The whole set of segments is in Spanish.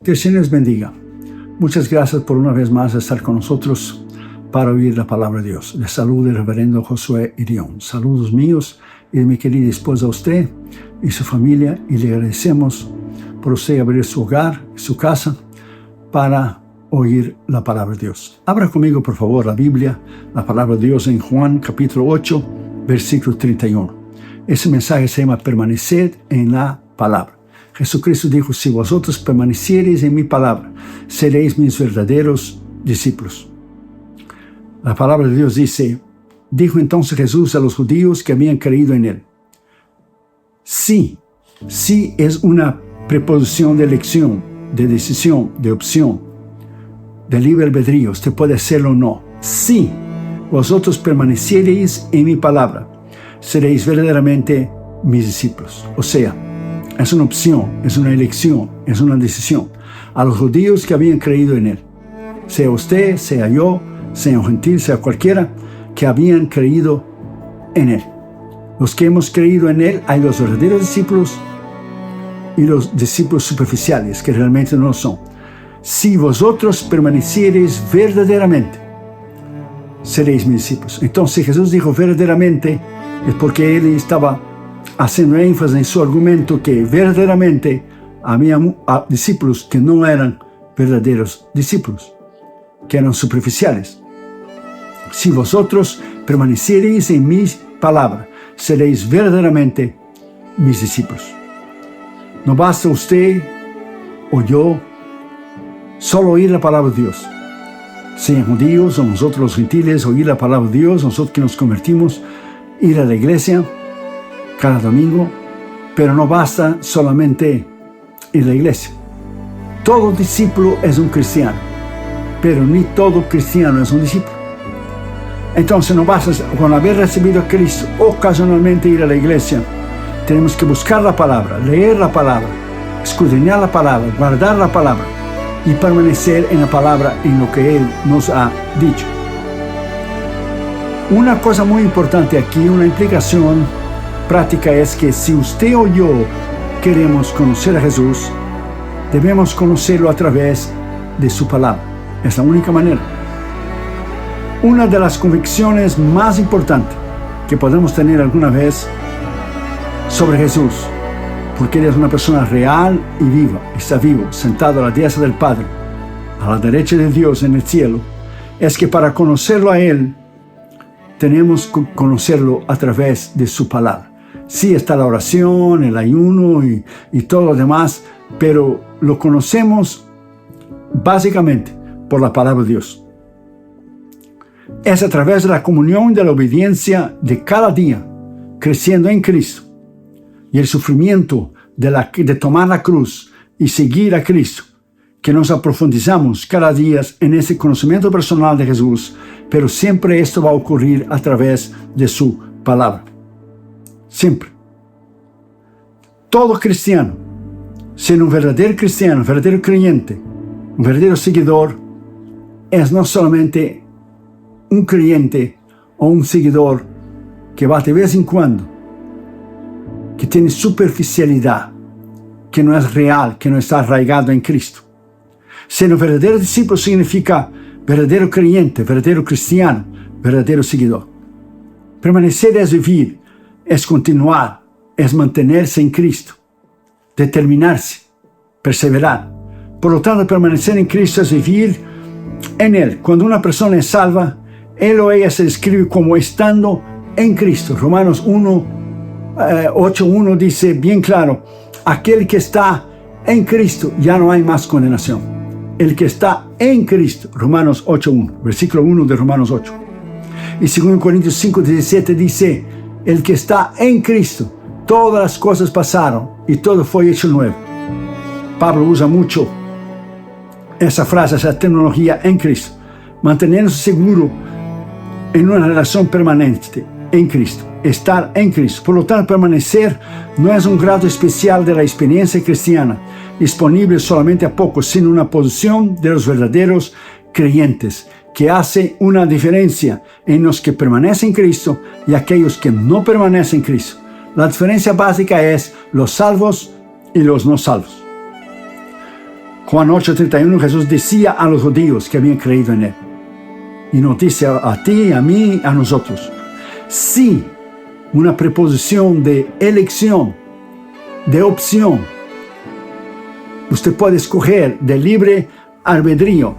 Que el Señor les bendiga. Muchas gracias por una vez más estar con nosotros para oír la palabra de Dios. Les saluda el reverendo Josué Irión. Saludos míos y de mi querida esposa a usted y su familia, y le agradecemos por usted abrir su hogar, su casa, para oír la palabra de Dios. Abra conmigo, por favor, la Biblia, la palabra de Dios en Juan capítulo 8, versículo 31. Ese mensaje se llama permaneced en la palabra. Jesucristo dijo: si vosotros permaneciereis en mi palabra, seréis mis verdaderos discípulos. La palabra de Dios dice: dijo entonces Jesús a los judíos que habían creído en él. Sí es una preposición de elección, de decisión, de opción, de libre albedrío. Usted puede hacerlo o no. Si vosotros permaneciereis en mi palabra, seréis verdaderamente mis discípulos. O sea, es una opción, es una elección, es una decisión. A los judíos que habían creído en él, sea usted, sea yo, sea un gentil, sea cualquiera, que habían creído en él. Los que hemos creído en él, hay los verdaderos discípulos y los discípulos superficiales, que realmente no lo son. Si vosotros permaneciereis verdaderamente, seréis mis discípulos. Entonces Jesús dijo verdaderamente, es porque él estaba haciendo énfasis en su argumento que verdaderamente había discípulos que no eran verdaderos discípulos, que eran superficiales. Si vosotros permaneciereis en mi palabra, seréis verdaderamente mis discípulos. No basta usted o yo solo oír la palabra de Dios. Sean judíos o nosotros los gentiles, oír la palabra de Dios, nosotros que nos convertimos, ir a la iglesia cada domingo, pero no basta solamente ir a la iglesia. Todo discípulo es un cristiano, pero ni todo cristiano es un discípulo. Entonces no basta con haber recibido a Cristo ocasionalmente ir a la iglesia. Tenemos que buscar la palabra, leer la palabra, escudriñar la palabra, guardar la palabra y permanecer en la palabra, en lo que Él nos ha dicho. Una cosa muy importante aquí, una implicación práctica, es que si usted o yo queremos conocer a Jesús, debemos conocerlo a través de su palabra. Es la única manera. Una de las convicciones más importantes que podemos tener alguna vez sobre Jesús, porque Él es una persona real y viva, está vivo, sentado a la diestra del Padre, a la derecha de Dios en el cielo, es que para conocerlo a Él, tenemos que conocerlo a través de su palabra. Sí está la oración, el ayuno y todo lo demás, pero lo conocemos básicamente por la palabra de Dios. Es a través de la comunión, de la obediencia de cada día, creciendo en Cristo, y el sufrimiento de tomar la cruz y seguir a Cristo, que nos aprofundizamos cada día en ese conocimiento personal de Jesús, pero siempre esto va a ocurrir a través de su palabra. Siempre. Todo cristiano, ser un verdadero cristiano, un verdadero creyente, un verdadero seguidor, es no solamente un creyente o un seguidor que va de vez en cuando, que tiene superficialidad, que no es real, que no está arraigado en Cristo. Ser un verdadero discípulo significa verdadero creyente, verdadero cristiano, verdadero seguidor. Permanecer es vivir, es continuar, es mantenerse en Cristo, determinarse, perseverar. Por lo tanto, permanecer en Cristo es vivir en Él. Cuando una persona es salva, él o ella se describe como estando en Cristo. Romanos 8:1 dice bien claro: aquel que está en Cristo, ya no hay más condenación. El que está en Cristo, Romanos 8:1, versículo 1 de Romanos 8. Y 2 Corintios 5:17 dice: el que está en Cristo, todas las cosas pasaron y todo fue hecho nuevo. Pablo usa mucho esa frase, esa terminología, en Cristo, manteniéndose seguro en una relación permanente en Cristo, estar en Cristo. Por lo tanto, permanecer no es un grado especial de la experiencia cristiana, disponible solamente a pocos, sino una posición de los verdaderos creyentes, que hace una diferencia en los que permanecen en Cristo y aquellos que no permanecen en Cristo. La diferencia básica es los salvos y los no salvos. Juan 8:31, Jesús decía a los judíos que habían creído en Él. Y nos dice a ti, a mí, a nosotros. Sí, una preposición de elección, de opción. Usted puede escoger de libre albedrío,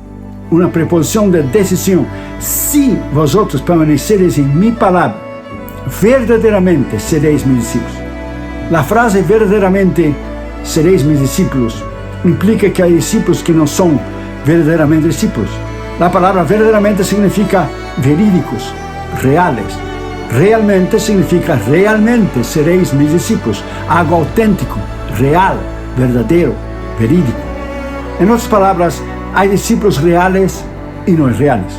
una preposición de decisión. Si vosotros permanecereis en mi palabra, verdaderamente seréis mis discípulos. La frase verdaderamente seréis mis discípulos implica que hay discípulos que no son verdaderamente discípulos. La palabra verdaderamente significa verídicos, reales. Realmente significa realmente seréis mis discípulos. Algo auténtico, real, verdadero, verídico. En otras palabras, hay discípulos reales y no reales.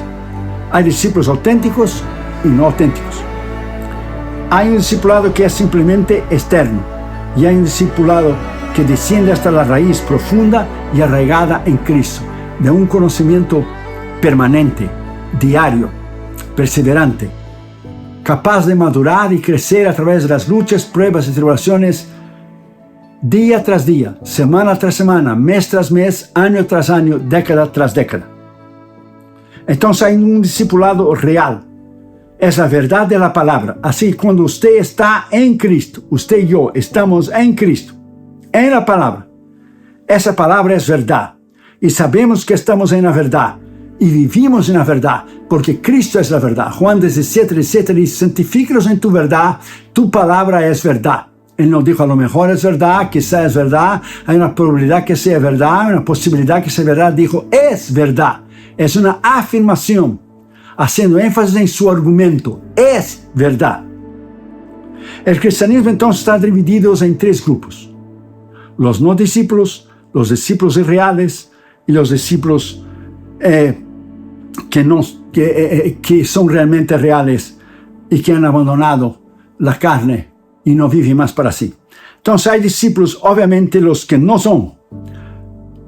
Hay discípulos auténticos y no auténticos. Hay un discipulado que es simplemente externo y hay un discipulado que desciende hasta la raíz profunda y arraigada en Cristo, de un conocimiento permanente, diario, perseverante, capaz de madurar y crecer a través de las luchas, pruebas y tribulaciones, día tras día, semana tras semana, mes tras mes, año tras año, década tras década. Entonces hay un discipulado real. Es la verdad de la palabra. Así, cuando usted está en Cristo, usted y yo estamos en Cristo, en la palabra. Esa palabra es verdad. Y sabemos que estamos en la verdad. Y vivimos en la verdad, porque Cristo es la verdad. Juan 17:17 dice, santifícalos en tu verdad, tu palabra es verdad. Él nos dijo, a lo mejor es verdad, quizá es verdad, hay una probabilidad que sea verdad, una posibilidad que sea verdad. Dijo, es verdad. Es una afirmación, haciendo énfasis en su argumento. Es verdad. El cristianismo entonces está dividido en tres grupos. Los no discípulos, los discípulos irreales y los discípulos que son realmente reales y que han abandonado la carne y no viven más para sí. Entonces hay discípulos, obviamente los que no son,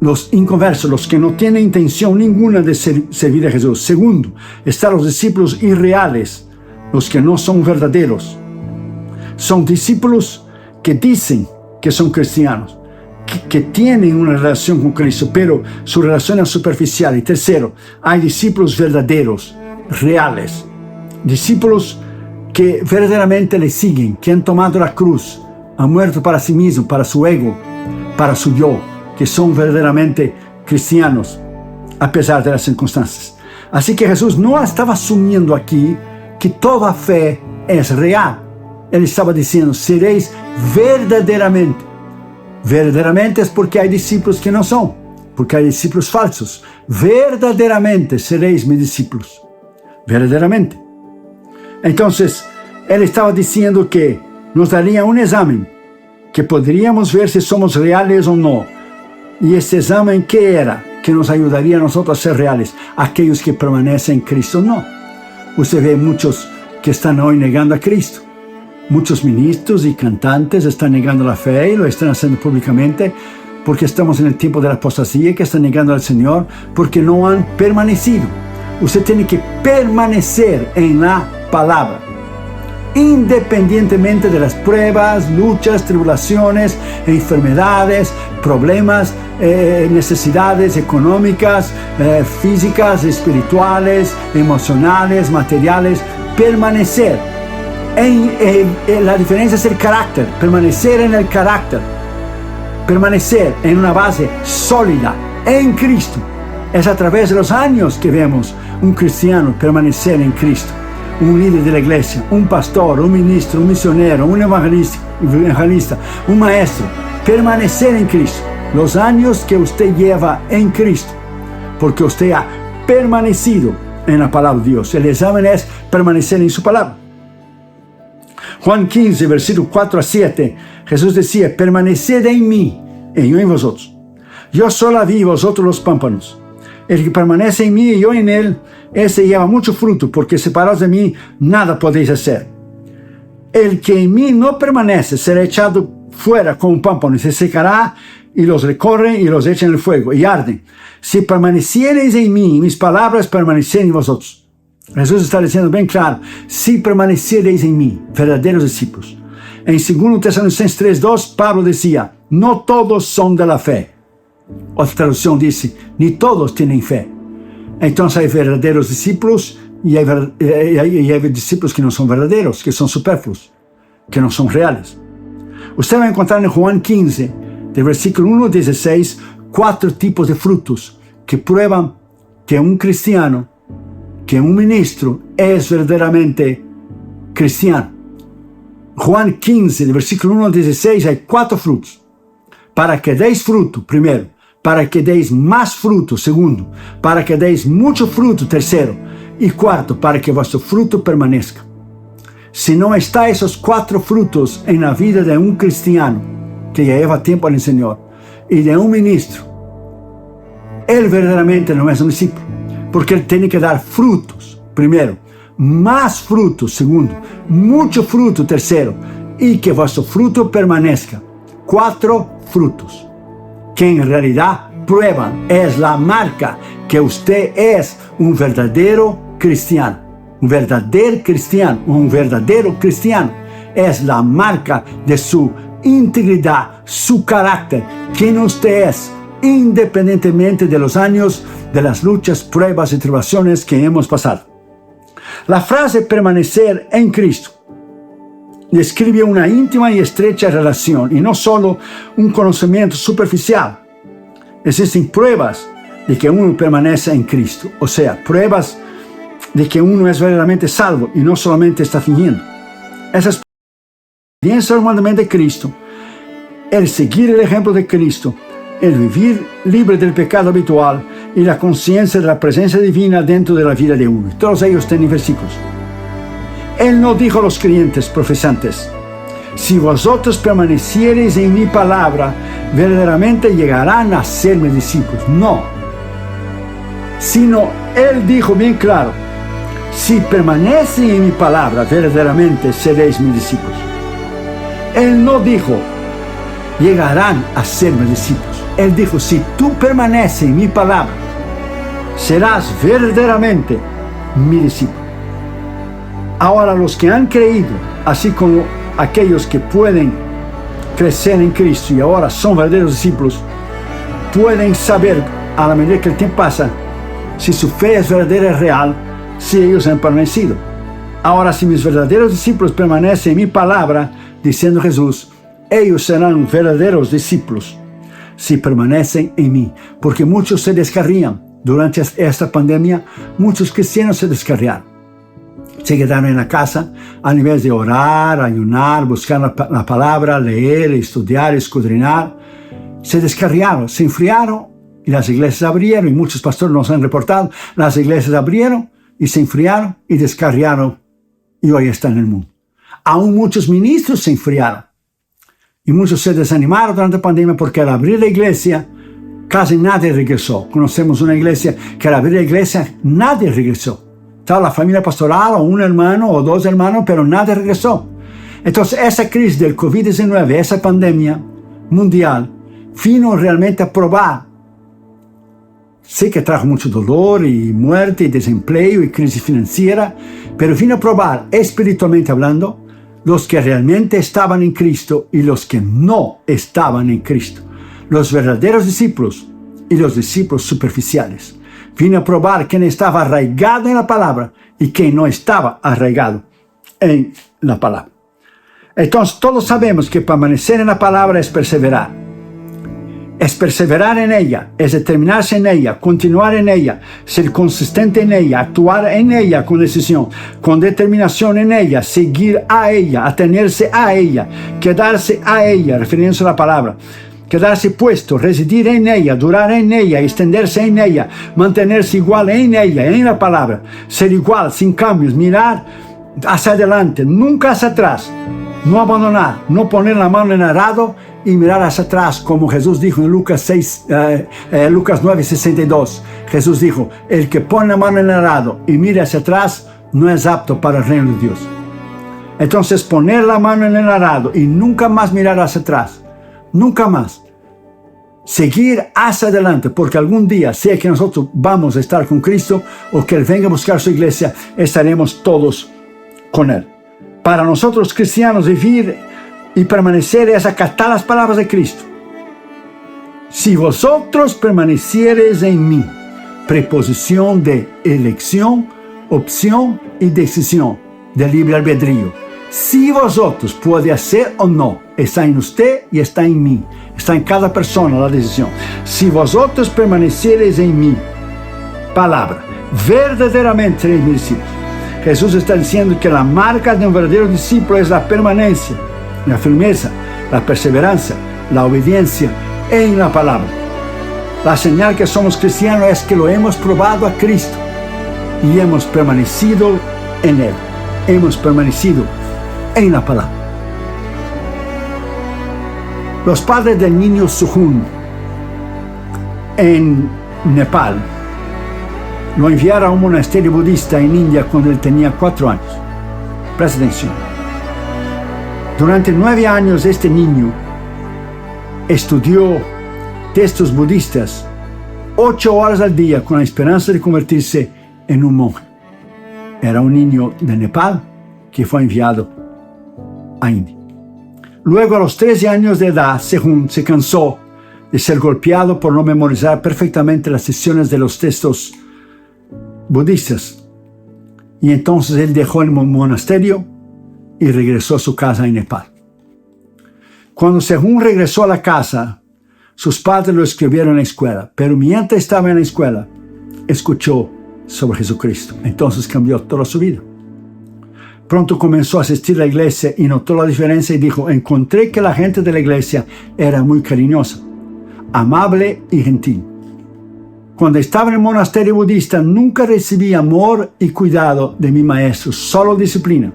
los inconversos, los que no tienen intención ninguna de servir a Jesús. Segundo, están los discípulos irreales, los que no son verdaderos. Son discípulos que dicen que son cristianos, que tienen una relación con Cristo, pero su relación es superficial. Y tercero, hay discípulos verdaderos, reales, discípulos que verdaderamente le siguen, que han tomado la cruz, han muerto para sí mismos, para su ego, para su yo, que son verdaderamente cristianos a pesar de las circunstancias. Así que Jesús no estaba asumiendo aquí que toda fe es real. Él estaba diciendo, seréis verdaderamente. Verdaderamente es porque hay discípulos que no son, porque hay discípulos falsos. Verdaderamente seréis mis discípulos. Verdaderamente. Entonces, Él estaba diciendo que nos daría un examen, que podríamos ver si somos reales o no. Y ese examen, ¿qué era? Que nos ayudaría a nosotros a ser reales. Aquellos que permanecen en Cristo, no. Usted ve muchos que están hoy negando a Cristo. Muchos ministros y cantantes están negando la fe y lo están haciendo públicamente porque estamos en el tiempo de la apostasía, que están negando al Señor porque no han permanecido. Usted tiene que permanecer en la palabra, independientemente de las pruebas, luchas, tribulaciones, enfermedades, problemas, necesidades económicas, físicas, espirituales, emocionales, materiales. Permanecer. La diferencia es el carácter, permanecer en el carácter, permanecer en una base sólida en Cristo. Es a través de los años que vemos un cristiano permanecer en Cristo, un líder de la iglesia, un pastor, un ministro, un misionero, un evangelista, un maestro, permanecer en Cristo. Los años que usted lleva en Cristo, porque usted ha permanecido en la palabra de Dios. El examen es permanecer en su palabra. Juan 15, versículo 4-7, Jesús decía, permaneced en mí, y yo en vosotros. Yo soy la vid y vosotros los pámpanos. El que permanece en mí y yo en él, ese lleva mucho fruto, porque separados de mí, nada podéis hacer. El que en mí no permanece, será echado fuera como un pámpano, y se secará, y los recorren y los echan en el fuego, y arden. Si permaneciereis en mí, mis palabras permanecen en vosotros. Jesús está diciendo bien claro, si permanecereis en mí, verdaderos discípulos. En 2 Tesalonicenses 3:2, Pablo decía, no todos son de la fe. Otra traducción dice, ni todos tienen fe. Entonces hay verdaderos discípulos y hay discípulos que no son verdaderos, que son superfluos, que no son reales. Usted va a encontrar en Juan 15, del versículo 1 al 16, 4 tipos de frutos que prueban que un cristiano, que un ministro es verdaderamente cristiano. Juan 15, del versículo 1 al 16, hay 4 frutos. Para que deis fruto, primero. Para que deis más fruto, segundo. Para que deis mucho fruto, tercero. Y cuarto, para que vuestro fruto permanezca. Si no está esos 4 frutos en la vida de un cristiano que ya lleva tiempo en el Señor y de un ministro, él verdaderamente no es un discípulo, porque él tiene que dar frutos, primero, más frutos, segundo, mucho fruto, tercero, y que vuestro fruto permanezca. 4 frutos que en realidad prueban, es la marca que usted es un verdadero cristiano. Un verdadero cristiano es la marca de su integridad, su carácter, quien usted es, independientemente de los años, de las luchas, pruebas y tribulaciones que hemos pasado. La frase permanecer en Cristo describe una íntima y estrecha relación y no solo un conocimiento superficial. Existen pruebas de que uno permanece en Cristo, o sea, pruebas de que uno es verdaderamente salvo y no solamente está fingiendo. Esas obediencia al mandamiento de Cristo, el seguir el ejemplo de Cristo, el vivir libre del pecado habitual y la conciencia de la presencia divina dentro de la vida de uno. Todos ellos tienen versículos. Él no dijo a los creyentes profesantes, si vosotros permaneciereis en mi palabra, verdaderamente llegarán a ser mis discípulos. No. Sino, él dijo bien claro, si permanecen en mi palabra, verdaderamente seréis mis discípulos. Él no dijo, llegarán a ser mis discípulos. Él dijo, si tú permaneces en mi palabra, serás verdaderamente mi discípulo. Ahora, los que han creído, así como aquellos que pueden crecer en Cristo y ahora son verdaderos discípulos, pueden saber a la medida que el tiempo pasa si su fe es verdadera y real, si ellos han permanecido. Ahora, si mis verdaderos discípulos permanecen en mi palabra, diciendo Jesús, ellos serán verdaderos discípulos si permanecen en mí, porque muchos se descarrían. Durante esta pandemia, muchos cristianos se descarriaron. Se quedaron en la casa, a nivel de orar, ayunar, buscar la palabra, leer, estudiar, escudriñar. Se descarriaron, se enfriaron y las iglesias abrieron, y muchos pastores nos han reportado, las iglesias abrieron y se enfriaron y descarriaron y hoy están en el mundo. Aún muchos ministros se enfriaron y muchos se desanimaron durante la pandemia porque al abrir la iglesia casi nadie regresó. Conocemos una iglesia que al abrir la iglesia nadie regresó. Estaba la familia pastoral o un hermano o 2 hermanos, pero nadie regresó. Entonces esa crisis del COVID-19, esa pandemia mundial, vino realmente a probar. Sí que trajo mucho dolor y muerte y desempleo y crisis financiera, pero vino a probar, espiritualmente hablando, los que realmente estaban en Cristo y los que no estaban en Cristo. Los verdaderos discípulos y los discípulos superficiales. Vino a probar quién estaba arraigado en la palabra y quién no estaba arraigado en la palabra. Entonces todos sabemos que permanecer en la palabra es perseverar. Es perseverar en ella, es determinarse en ella, continuar en ella, ser consistente en ella, actuar en ella con decisión, con determinación en ella, seguir a ella, atenerse a ella, quedarse a ella, refiriéndose a la palabra. Quedarse puesto, residir en ella, durar en ella, extenderse en ella, mantenerse igual en ella, en la palabra, ser igual, sin cambios, mirar hacia adelante, nunca hacia atrás, no abandonar, no poner la mano en el arado y mirar hacia atrás, como Jesús dijo en Lucas 9:62. Jesús dijo, el que pone la mano en el arado y mira hacia atrás, no es apto para el reino de Dios. Entonces, poner la mano en el arado y nunca más mirar hacia atrás, nunca más. Seguir hacia adelante, porque algún día, sea que nosotros vamos a estar con Cristo o que Él venga a buscar su iglesia, estaremos todos con Él. Para nosotros cristianos, vivir y permanecer es acatar las palabras de Cristo. Si vosotros permaneciereis en mí, preposición de elección, opción y decisión, de libre albedrío. Si vosotros, puede hacer o no, está en usted y está en mí, está en cada persona la decisión. Si vosotros permaneciereis en mí, palabra, verdaderamente seréis mis discípulos. Jesús está diciendo que la marca de un verdadero discípulo es la permanencia, la firmeza, la perseverancia, la obediencia en la palabra. La señal que somos cristianos es que lo hemos probado a Cristo y hemos permanecido en Él. Hemos permanecido en la palabra. Los padres del niño Sukhun en Nepal lo enviaron a un monasterio budista en India cuando él tenía 4 años. Presta atención. Durante 9 años este niño estudió textos budistas 8 horas al día con la esperanza de convertirse en un monje. Era un niño de Nepal que fue enviado a India. Luego, a los 13 años de edad, Sukhun se cansó de ser golpeado por no memorizar perfectamente las secciones de los textos budistas. Y entonces él dejó el monasterio y regresó a su casa en Nepal. Cuando Sukhun regresó a la casa, sus padres lo escribieron en la escuela, pero mientras estaba en la escuela, escuchó sobre Jesucristo. Entonces cambió toda su vida. Pronto comenzó a asistir a la iglesia y notó la diferencia y dijo: encontré que la gente de la iglesia era muy cariñosa, amable y gentil. Cuando estaba en el monasterio budista, nunca recibí amor y cuidado de mi maestro, solo disciplina.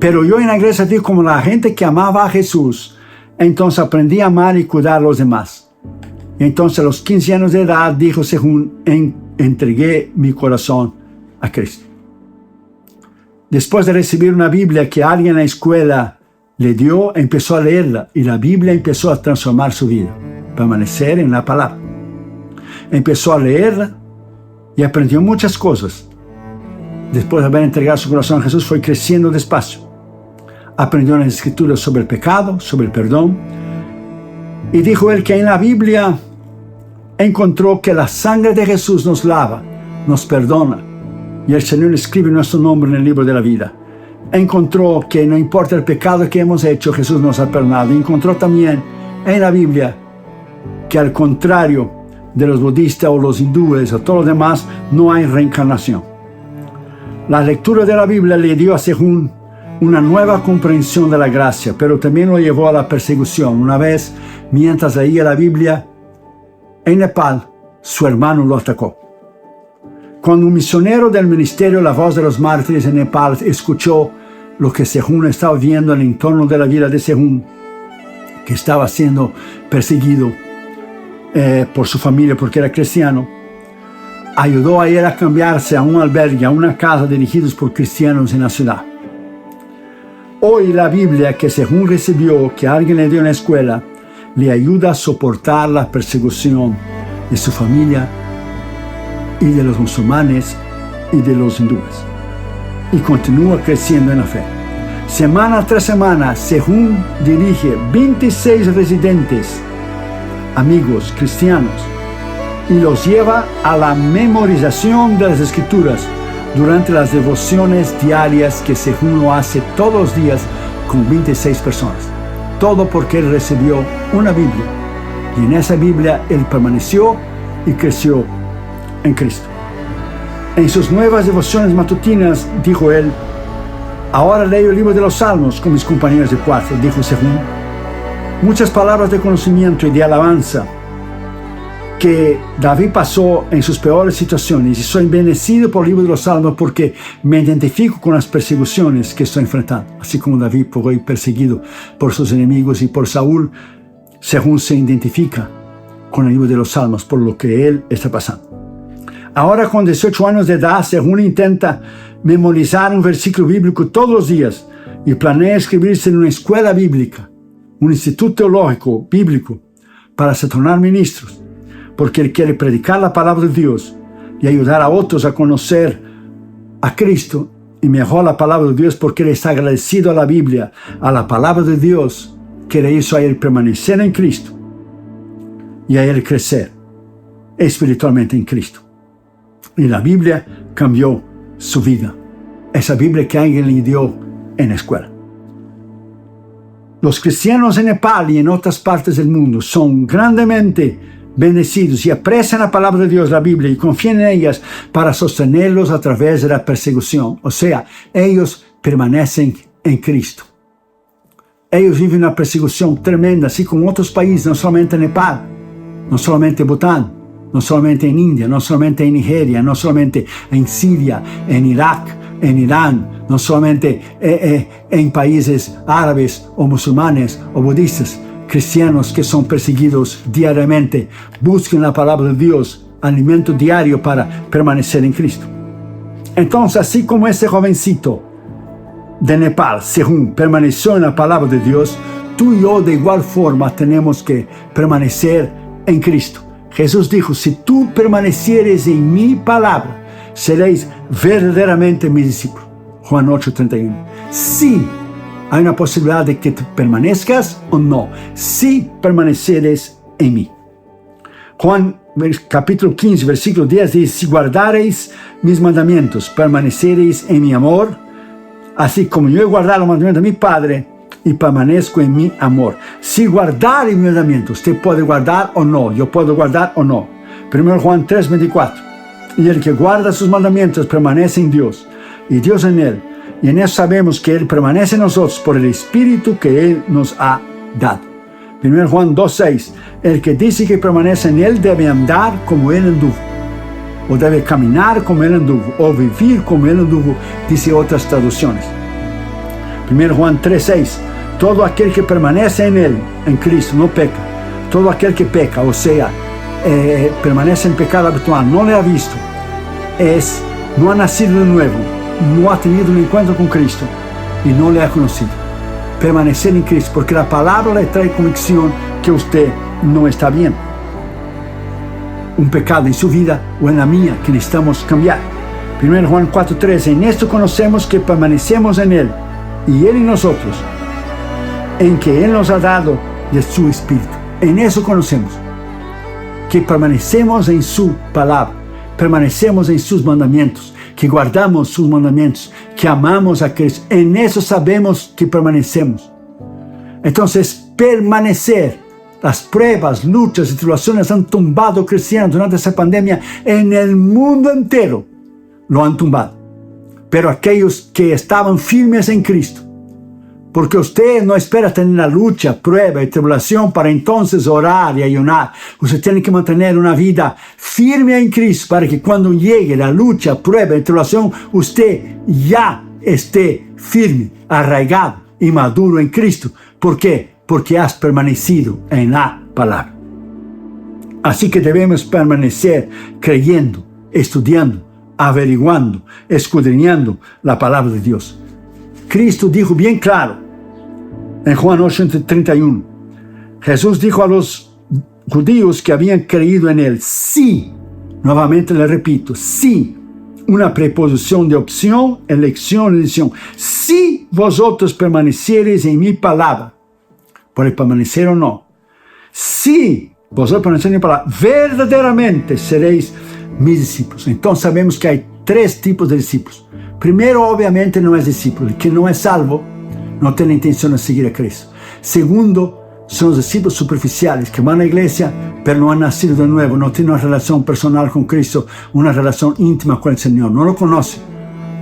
Pero yo en la iglesia vi como la gente que amaba a Jesús, entonces aprendí a amar y cuidar a los demás. Y entonces a los 15 años de edad, dijo Sukhun, entregué mi corazón a Cristo. Después de recibir una Biblia que alguien en la escuela le dio, empezó a leerla y la Biblia empezó a transformar su vida, permanecer en la palabra. Empezó a leerla y aprendió muchas cosas. Después de haber entregado su corazón a Jesús, fue creciendo despacio. Aprendió en las Escrituras sobre el pecado, sobre el perdón. Y dijo él que en la Biblia encontró que la sangre de Jesús nos lava, nos perdona. Y el Señor escribe nuestro nombre en el libro de la vida. Encontró que no importa el pecado que hemos hecho, Jesús nos ha perdonado. Encontró también en la Biblia que al contrario de los budistas o los hindúes o todos los demás, no hay reencarnación. La lectura de la Biblia le dio a Sukhun una nueva comprensión de la gracia, pero también lo llevó a la persecución. Una vez, mientras leía la Biblia en Nepal, su hermano lo atacó. Cuando un misionero del ministerio La Voz de los Mártires en Nepal escuchó lo que Sukhun estaba viendo en el entorno de la vida de Sukhun, que estaba siendo perseguido por su familia porque era cristiano, ayudó a él a cambiarse a un albergue, a una casa dirigidos por cristianos en la ciudad. Hoy la Biblia que Sukhun recibió, que alguien le dio en la escuela, le ayuda a soportar la persecución de su familia y de los musulmanes y de los hindúes. Y continúa creciendo en la fe. Semana tras semana, Sukhun dirige 26 residentes, amigos cristianos, y los lleva a la memorización de las Escrituras durante las devociones diarias que Sukhun lo hace todos los días con 26 personas. Todo porque él recibió una Biblia y en esa Biblia él permaneció y creció en Cristo. En sus nuevas devociones matutinas, dijo él: ahora leo el libro de los Salmos con mis compañeros de cuarto, dijo Sukhun. Muchas palabras de conocimiento y de alabanza que David pasó en sus peores situaciones, y soy bendecido por el libro de los Salmos porque me identifico con las persecuciones que estoy enfrentando. Así como David fue perseguido por sus enemigos y por Saúl, Sukhun se identifica con el libro de los Salmos por lo que él está pasando. Ahora, con 18 años de edad, Sukhun intenta memorizar un versículo bíblico todos los días y planea inscribirse en una escuela bíblica, un instituto teológico bíblico, para se tornar ministros, porque él quiere predicar la palabra de Dios y ayudar a otros a conocer a Cristo y mejor la palabra de Dios, porque él está agradecido a la Biblia, a la palabra de Dios, que le hizo a él permanecer en Cristo y a él crecer espiritualmente en Cristo. Y la Biblia cambió su vida. Esa Biblia que alguien le dio en la escuela. Los cristianos en Nepal y en otras partes del mundo son grandemente bendecidos y aprecian la palabra de Dios, la Biblia, y confían en ellas para sostenerlos a través de la persecución. O sea, ellos permanecen en Cristo. Ellos viven una persecución tremenda, así como otros países, no solamente en Nepal, no solamente en Bután, no solamente en India, no solamente en Nigeria, no solamente en Siria, en Irak, en Irán, no solamente en países árabes o musulmanes o budistas. Cristianos que son perseguidos diariamente buscan la palabra de Dios, alimento diario para permanecer en Cristo. Entonces, así como ese jovencito de Nepal, Sehun, permaneció en la palabra de Dios, tú y yo de igual forma tenemos que permanecer en Cristo. Jesús dijo, si tú permanecieres en mi palabra, seréis verdaderamente mis discípulos. Juan 8:31. Sí, hay una posibilidad de que tú permanezcas o no, si permaneceres en mí. Juan capítulo 15, versículo 10 dice, si guardareis mis mandamientos, permaneceréis en mi amor, así como yo he guardado los mandamientos de mi Padre y permanezco en mi amor. Si guardareis mis mandamientos, usted puede guardar o no, yo puedo guardar o no. 1 Juan 3:24. Y el que guarda sus mandamientos permanece en Dios, y Dios en él. Y en eso sabemos que Él permanece en nosotros por el Espíritu que Él nos ha dado. 1 Juan 2:6. El que dice que permanece en Él debe andar como Él anduvo, o debe caminar como Él anduvo, o vivir como Él anduvo, dice otras traducciones. 1 Juan 3:6. Todo aquel que permanece en Él, en Cristo, no peca. Todo aquel que peca, o sea, permanece en pecado habitual, no le ha visto, no ha nacido de nuevo, no ha tenido un encuentro con Cristo y no le ha conocido. Permanecer en Cristo, porque la palabra le trae convicción que usted no está bien. Un pecado en su vida o en la mía que necesitamos cambiar. 1 Juan 4:13. En esto conocemos que permanecemos en Él y Él en nosotros, en que Él nos ha dado de su Espíritu. En eso conocemos que permanecemos en su palabra, permanecemos en sus mandamientos, que guardamos sus mandamientos, que amamos a Cristo. En eso sabemos que permanecemos. Entonces, permanecer. Las pruebas, luchas y tribulaciones han tumbado cristianos durante esa pandemia en el mundo entero. Lo han tumbado. Pero aquellos que estaban firmes en Cristo, porque usted no espera tener la lucha, prueba y tribulación para entonces orar y ayunar. Usted tiene que mantener una vida firme en Cristo para que cuando llegue la lucha, prueba y tribulación, usted ya esté firme, arraigado y maduro en Cristo. ¿Por qué? Porque has permanecido en la palabra. Así que debemos permanecer creyendo, estudiando, averiguando, escudriñando la palabra de Dios. Cristo dijo bien claro en Juan 8:31. Jesús dijo a los judíos que habían creído en Él, sí, nuevamente le repito, sí, una preposición de opción, elección, decisión. Si vosotros permaneciereis en mi palabra, puede permanecer o no, si vosotros permanecereis en mi palabra, verdaderamente seréis mis discípulos. Entonces sabemos que hay tres tipos de discípulos. Primero, obviamente, no es discípulo. El que no es salvo no tiene intención de seguir a Cristo. Segundo, son los discípulos superficiales que van a la iglesia, pero no han nacido de nuevo, no tienen una relación personal con Cristo, una relación íntima con el Señor. No lo conocen.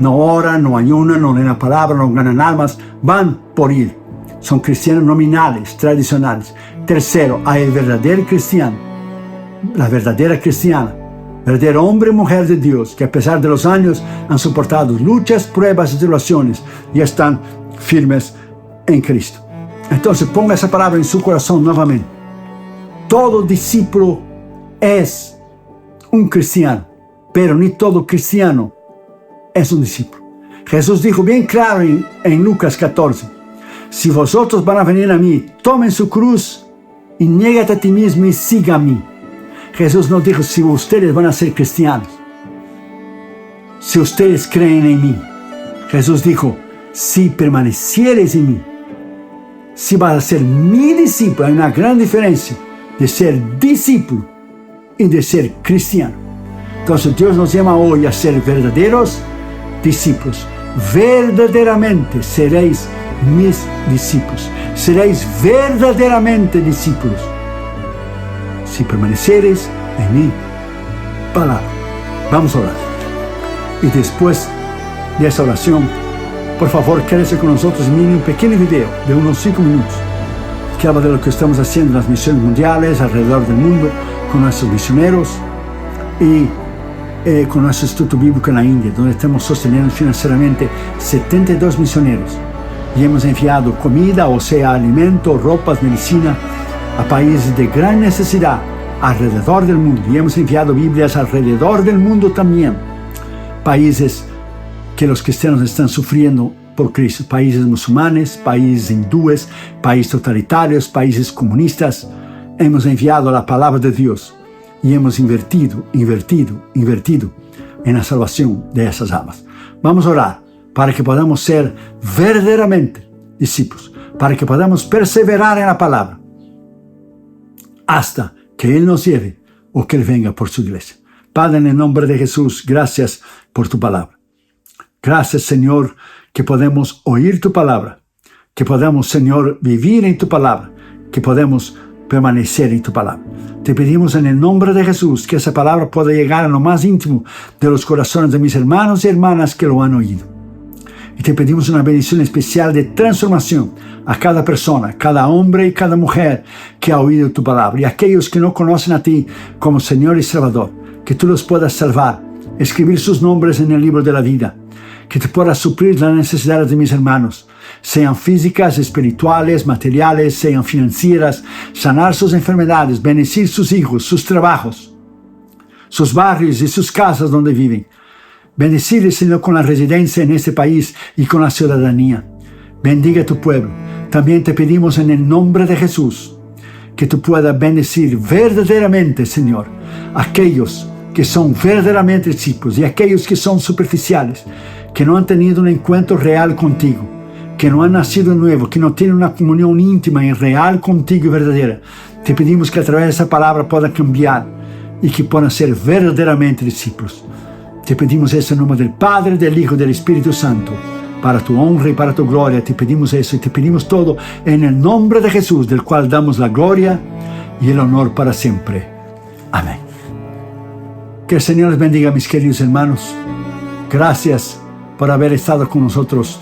No oran, no ayunan, no leen la palabra, no ganan almas. Van por ir. Son cristianos nominales, tradicionales. Tercero, hay el verdadero cristiano, la verdadera cristiana, verdadero hombre y mujer de Dios, que a pesar de los años han soportado luchas, pruebas y tribulaciones y están firmes en Cristo. Entonces ponga esa palabra en su corazón nuevamente. Todo discípulo es un cristiano, pero ni todo cristiano es un discípulo. Jesús dijo bien claro en Lucas 14, si vosotros van a venir a mí, tomen su cruz y niégate a ti mismo y siga a mí. Jesús no dijo si ustedes van a ser cristianos, si ustedes creen en mí. Jesús dijo, si permanecieres en mí, si vas a ser mi discípulo. Hay una gran diferencia de ser discípulo y de ser cristiano. Entonces Dios nos llama hoy a ser verdaderos discípulos. Verdaderamente seréis mis discípulos. Seréis verdaderamente discípulos si permaneceres en mi palabra. Vamos a orar. Y después de esa oración, por favor, quédese con nosotros y mire un pequeño video de unos 5 minutos que habla de lo que estamos haciendo en las misiones mundiales alrededor del mundo con nuestros misioneros y con nuestro Instituto Bíblico en la India, donde estamos sosteniendo financieramente 72 misioneros y hemos enviado comida, o sea, alimento, ropas, medicina a países de gran necesidad alrededor del mundo, y hemos enviado Biblias alrededor del mundo también, países que los cristianos están sufriendo por Cristo, países musulmanes, países hindúes, países totalitarios, países comunistas. Hemos enviado la palabra de Dios y hemos invertido en la salvación de esas almas. Vamos a orar para que podamos ser verdaderamente discípulos, para que podamos perseverar en la palabra hasta que Él nos lleve o que Él venga por su iglesia. Padre, en el nombre de Jesús, gracias por tu palabra. Gracias, Señor, que podemos oír tu palabra, que podemos, Señor, vivir en tu palabra, que podemos permanecer en tu palabra. Te pedimos en el nombre de Jesús que esa palabra pueda llegar a lo más íntimo de los corazones de mis hermanos y hermanas que lo han oído. Y te pedimos una bendición especial de transformación a cada persona, cada hombre y cada mujer que ha oído tu palabra, y a aquellos que no conocen a ti como Señor y Salvador, que tú los puedas salvar, escribir sus nombres en el libro de la vida, que te puedas suplir las necesidades de mis hermanos, sean físicas, espirituales, materiales, sean financieras, sanar sus enfermedades, bendecir sus hijos, sus trabajos, sus barrios y sus casas donde viven. Bendecirles, Señor, con la residencia en este país y con la ciudadanía. Bendiga a tu pueblo. También te pedimos en el nombre de Jesús que tú puedas bendecir verdaderamente, Señor, aquellos que son verdaderamente discípulos y aquellos que son superficiales, que no han tenido un encuentro real contigo, que no han nacido de nuevo, que no tienen una comunión íntima y real contigo y verdadera. Te pedimos que a través de esa palabra puedan cambiar y que puedan ser verdaderamente discípulos. Te pedimos eso en nombre del Padre, del Hijo y del Espíritu Santo, para tu honra y para tu gloria. Te pedimos eso y te pedimos todo en el nombre de Jesús, del cual damos la gloria y el honor para siempre. Amén. Que el Señor les bendiga, mis queridos hermanos. Gracias por haber estado con nosotros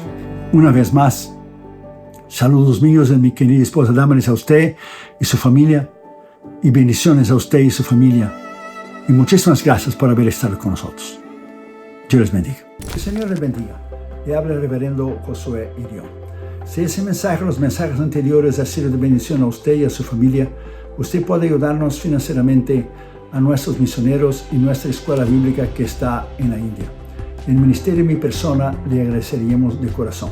una vez más. Saludos míos de mi querida esposa Damaris a usted y su familia, y bendiciones a usted y su familia. Y muchísimas gracias por haber estado con nosotros. Dios les bendiga. El Señor les bendiga. Le habla el reverendo Josué Irión. Si ese mensaje, los mensajes anteriores, ha sido de bendición a usted y a su familia, usted puede ayudarnos financieramente a nuestros misioneros y nuestra escuela bíblica que está en la India. En el ministerio y mi persona le agradeceríamos de corazón.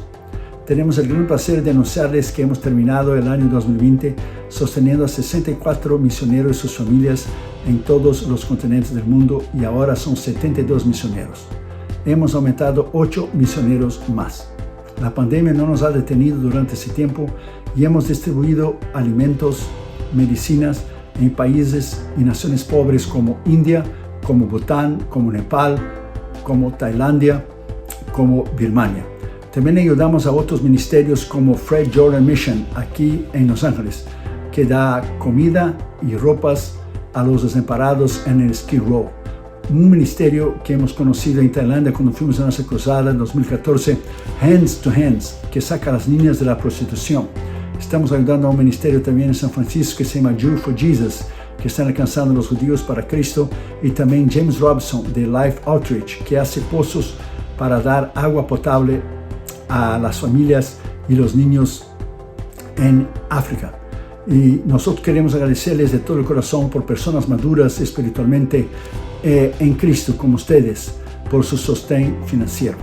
Tenemos el gran placer de anunciarles que hemos terminado el año 2020 sosteniendo a 64 misioneros y sus familias en todos los continentes del mundo, y ahora son 72 misioneros. Hemos aumentado 8 misioneros más. La pandemia no nos ha detenido durante ese tiempo y hemos distribuido alimentos, medicinas en países y naciones pobres como India, como Bután, como Nepal, como Tailandia, como Birmania. También ayudamos a otros ministerios como Fred Jordan Mission aquí en Los Ángeles, que da comida y ropas a los desamparados en el Skid Row. Un ministerio que hemos conocido en Tailandia cuando fuimos a nuestra cruzada en 2014, Hands to Hands, que saca a las niñas de la prostitución. Estamos ayudando a un ministerio también en San Francisco que se llama Jew for Jesus, que están alcanzando a los judíos para Cristo, y también James Robson de Life Outreach, que hace pozos para dar agua potable a las familias y los niños en África. Y nosotros queremos agradecerles de todo el corazón por personas maduras espiritualmente en Cristo como ustedes, por su sostén financiero.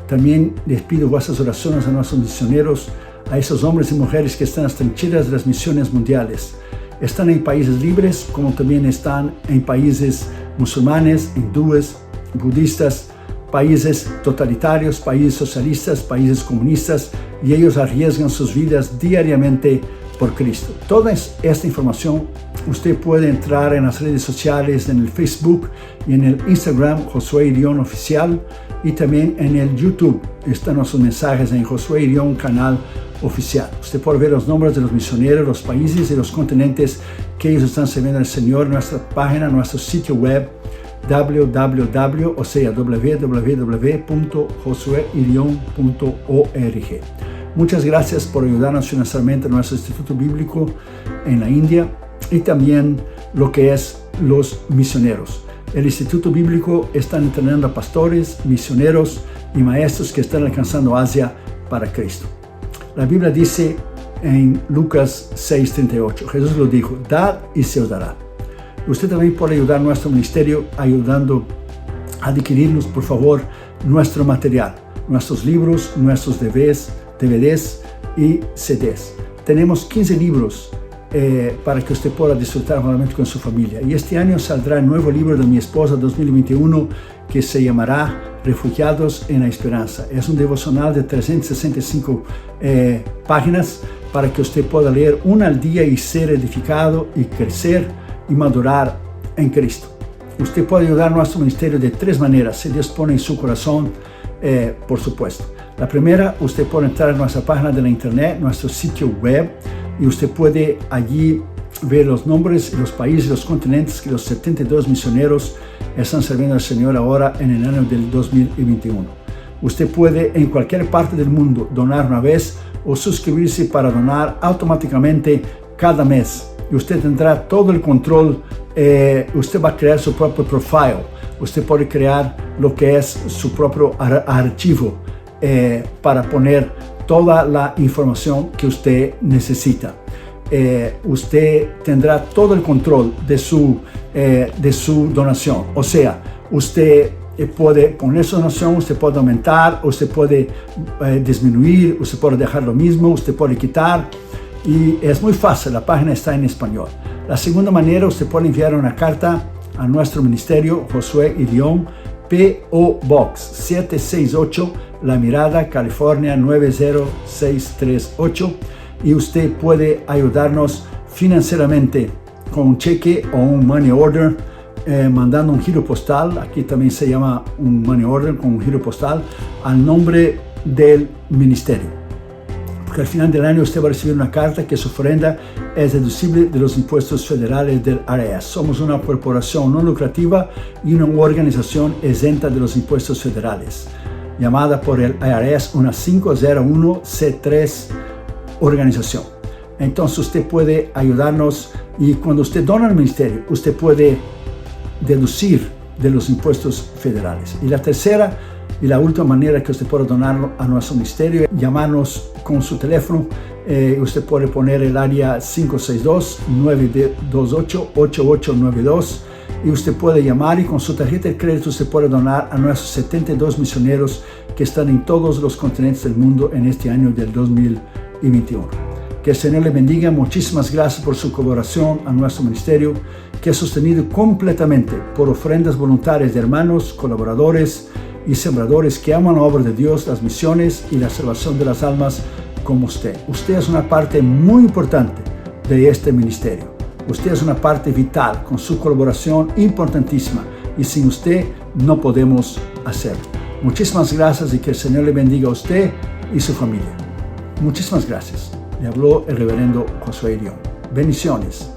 También les pido vuestras oraciones a nuestros misioneros, a esos hombres y mujeres que están en las trincheras de las misiones mundiales. Están en países libres, como también están en países musulmanes, hindúes, budistas, países totalitarios, países socialistas, países comunistas, y ellos arriesgan sus vidas diariamente por Cristo. Toda esta información usted puede entrar en las redes sociales, en el Facebook y en el Instagram, Josué Irión Oficial, y también en el YouTube. Están nuestros mensajes en Josué Irión Canal Oficial. Usted puede ver los nombres de los misioneros, los países y los continentes que ellos están sirviendo al Señor en nuestra página, nuestro sitio web, www.josueirion.org. Muchas gracias por ayudarnos financieramente en nuestro Instituto Bíblico en la India y también lo que es los misioneros. El Instituto Bíblico está entrenando a pastores, misioneros y maestros que están alcanzando Asia para Cristo. La Biblia dice en Lucas 6:38, Jesús lo dijo: dad y se os dará. Usted también puede ayudar a nuestro ministerio ayudando a adquirirnos, por favor, nuestro material, nuestros libros, nuestros DVDs y CDs. Tenemos 15 libros para que usted pueda disfrutar nuevamente con su familia. Y este año saldrá el nuevo libro de mi esposa 2021 que se llamará Refugiados en la Esperanza. Es un devocional de 365 páginas para que usted pueda leer una al día y ser edificado y crecer y madurar en Cristo. Usted puede ayudar a nuestro ministerio de 3 maneras, si Dios pone en su corazón, por supuesto. La primera, usted puede entrar a nuestra página de la internet, nuestro sitio web, y usted puede allí ver los nombres, los países, los continentes que los 72 misioneros están sirviendo al Señor ahora en el año del 2021. Usted puede en cualquier parte del mundo donar una vez o suscribirse para donar automáticamente cada mes. Y usted tendrá todo el control, usted va a crear su propio profile, usted puede crear lo que es su propio archivo para poner toda la información que usted necesita. Usted tendrá todo el control de su donación, o sea, usted puede poner su donación, usted puede aumentar, usted puede disminuir, usted puede dejar lo mismo, usted puede quitar. Y es muy fácil, la página está en español. La segunda manera, usted puede enviar una carta a nuestro ministerio, Josué Irión, P.O. Box 768, La Mirada, California 90638. Y usted puede ayudarnos financieramente con un cheque o un money order, mandando un giro postal, aquí también se llama un money order con un giro postal, al nombre del ministerio. Porque al final del año usted va a recibir una carta que su ofrenda es deducible de los impuestos federales del IRS. Somos una corporación no lucrativa y una organización exenta de los impuestos federales, llamada por el IRS una 501c3 organización. Entonces usted puede ayudarnos y cuando usted dona al ministerio, usted puede deducir de los impuestos federales. Y la tercera y la última manera que usted puede donar a nuestro ministerio, llamarnos con su teléfono. Usted puede poner el área 562-928-8892 y usted puede llamar y con su tarjeta de crédito usted puede donar a nuestros 72 misioneros que están en todos los continentes del mundo en este año del 2021. Que el Señor le bendiga. Muchísimas gracias por su colaboración a nuestro ministerio, que es sostenido completamente por ofrendas voluntarias de hermanos, colaboradores y sembradores que aman la obra de Dios, las misiones y la salvación de las almas como usted. Usted es una parte muy importante de este ministerio. Usted es una parte vital con su colaboración importantísima y sin usted no podemos hacerlo. Muchísimas gracias y que el Señor le bendiga a usted y su familia. Muchísimas gracias. Le habló el reverendo Josué Irión. Bendiciones.